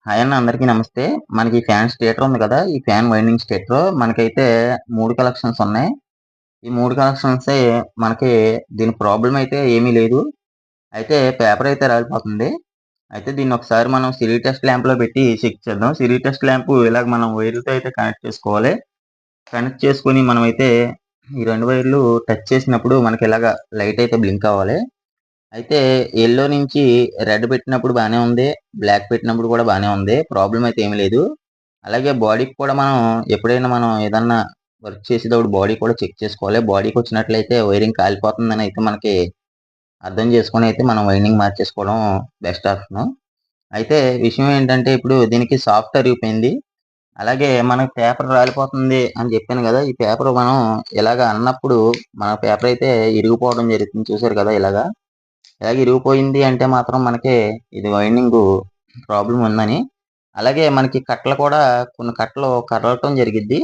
Hi అన్న, అందరికీ నమస్తే. మనకి ఫ్యాన్ స్టేటర్ ఉంది కదా! ఈ ఫ్యాన్ వైండింగ్ స్టేటర్ మనకైతే 3 కలెక్షన్స్ ఉన్నాయి. ఈ 3 కలెక్షన్సే మనకి దీని ప్రాబ్లమ్ అయితే ఏమీ లేదు. అయితే పేపర్ అయితే రాలిపోతుంది. అయితే దీన్ని ఒకసారి మనం సిరీ టెస్ట్ ల్యాంప్‌లో పెట్టి చెక్ చేద్దాం. సిరీ టెస్ట్ ల్యాంప్ ఇలాగ మనం వైర్‌లతో అయితే కనెక్ట్ చేసుకోవాలి. కనెక్ట్ చేసుకొని మనమైతే ఈ 2 వైర్లు టచ్ చేసినప్పుడు మనకి ఇలాగ లైట్ అయితే బ్లింక్ అవ్వాలి. అయితే యెల్లో నుంచి రెడ్ పెట్టినప్పుడు బానే ఉంది. బ్లాక్ పెట్టినప్పుడు కూడా బానే ఉంది. ప్రాబ్లమ్ అయితే ఏమి లేదు. అలాగే బాడీకి కూడా ఎప్పుడైనా మనం ఏదన్నా వర్క్ చేసేటప్పుడు బాడీ కూడా చెక్ చేసుకోవాలి. బాడీకొచ్చినట్లయితే వైరింగ్ కాలిపోతుందని అయితే మనకి అర్థం చేసుకొని అయితే మనం వైండింగ్ మార్చేసుకోవడం బెస్ట్ ఆప్షను. అయితే విషయం ఏంటంటే ఇప్పుడు దీనికి సాఫ్ట్ అరిగిపోయింది. అలాగే మనకి పేపర్ రాలిపోతుంది అని చెప్పాను గదా! ఈ పేపర్ మనం ఇలాగ అన్నప్పుడు మన పేపర్ అయితే ఇరిగిపోవడం జరుగుతుంది. చూసారు కదా! ఇలాగ ఇరిగిపోయింది అంటే మాత్రం మనకి ఇది వైండింగు ప్రాబ్లమ్ ఉందని. అలాగే మనకి కట్టలు కూడా కొన్ని కట్టలు కదలటం జరిగిద్ది.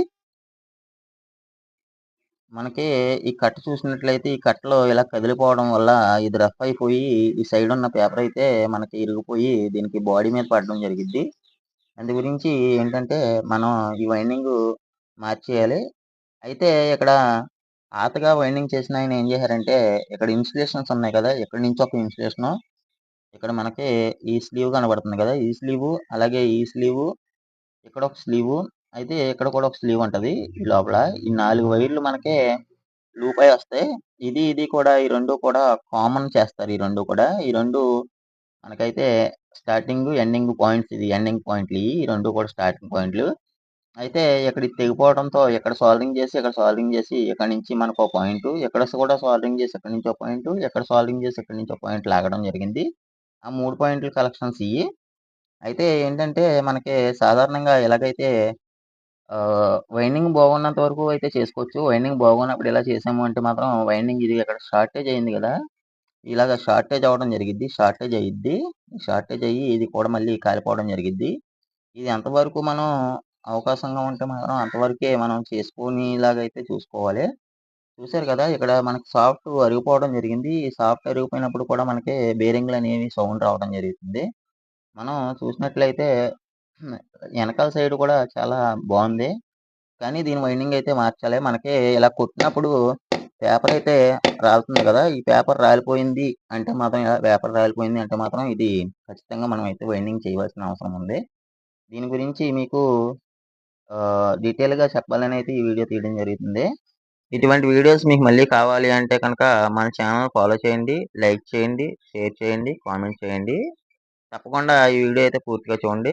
మనకి ఈ కట్ట చూసినట్లయితే ఈ కట్టలు ఇలా కదిలిపోవడం వల్ల ఇది రఫ్ అయిపోయి ఈ సైడ్ ఉన్న పేపర్ అయితే మనకి ఇరిగిపోయి దీనికి బాడీ మీద పడడం జరిగిద్ది. అందు గురించి ఏంటంటే మనం ఈ వైండింగు మార్చేయాలి. అయితే ఇక్కడ పాతగా వైండింగ్ చేసినాయన ఏం చేశారంటే ఇక్కడ ఇన్సులేషన్స్ ఉన్నాయి కదా! ఇక్కడి నుంచి ఒక ఇన్సులేషను, ఇక్కడ మనకి ఈ స్లీవ్ కనబడుతుంది కదా! ఈ స్లీవు, అలాగే ఈ స్లీవు, ఇక్కడ ఒక స్లీవు, అయితే ఇక్కడ కూడా ఒక స్లీవ్ ఉంటది ఈ లోపల. ఈ 4 వైర్లు మనకి లూప్ అయి వస్తాయి. ఇది కూడా ఈ 2 కూడా కామన్ చేస్తారు. ఈ 2 కూడా. ఈ 2 మనకైతే స్టార్టింగ్, ఎండింగ్ పాయింట్స్, ఇది ఎండింగ్ పాయింట్లు ఇయి. ఈ 2 కూడా స్టార్టింగ్ పాయింట్లు. అయితే ఇక్కడ ఇది తెగిపోవడంతో ఇక్కడ సోల్డరింగ్ చేసి, ఇక్కడ సోల్డరింగ్ చేసి, ఇక్కడ నుంచి మనకో పాయింటు, ఇక్కడ కూడా సోల్డరింగ్ చేసి ఇక్కడి నుంచి ఒక పాయింటు, ఇక్కడ సోల్డరింగ్ చేసి ఇక్కడి నుంచి ఒక పాయింట్ లాగడం జరిగింది. ఆ 3 పాయింట్ల కలెక్షన్స్ ఇయి. అయితే ఏంటంటే మనకి సాధారణంగా ఎలాగైతే వైండింగ్ బాగున్నంత వరకు అయితే చేసుకోవచ్చు. వైండింగ్ బాగోనప్పుడు ఇలా చేసాము అంటే మాత్రం వైండింగ్ ఇది ఇక్కడ షార్టేజ్ అయింది గదా! ఇలాగ షార్టేజ్ అవ్వడం జరిగిద్ది. షార్టేజ్ అయ్యిద్ది. షార్టేజ్ అయ్యి ఇది కూడా మళ్ళీ కాలిపోవడం జరిగిద్ది. ఇది ఎంతవరకు మనం అవకాశంగా ఉంటే మాత్రం అంతవరకే మనం చేసుకునేలాగైతే చూసుకోవాలి. చూసారు కదా! ఇక్కడ మనకి సాఫ్ట్ అరిగిపోవడం జరిగింది. ఈ సాఫ్ట్ అరిగిపోయినప్పుడు కూడా మనకి బేరింగ్‌లనేవి సౌండ్ రావడం జరుగుతుంది. మనం చూసినట్లయితే హ్మ్. ఎనకాల సైడ్ కూడా చాలా బావుంది. కానీ దీని వైండింగ్ అయితే మార్చాలి. మనకి ఇలా కొట్టినప్పుడు పేపర్ అయితే రాలుతుంది కదా! ఈ పేపర్ రాలిపోయింది అంటే మాత్రం, ఇలా పేపర్ రాలిపోయింది అంటే మాత్రం ఇది ఖచ్చితంగా మనం అయితే వైండింగ్ చేయవలసిన అవసరం ఉంది. దీని గురించి మీకు డీటెయిల్‌గా చెప్పాలని అయితే ఈ వీడియో తీయడం జరుగుతుంది. ఇటువంటి వీడియోస్ మీకు మళ్ళీ కావాలి అంటే కనుక మన ఛానల్ ఫాలో చేయండి, లైక్ చేయండి, షేర్ చేయండి, కామెంట్ చేయండి. తప్పకుండా ఈ వీడియో అయితే పూర్తిగా చూడండి.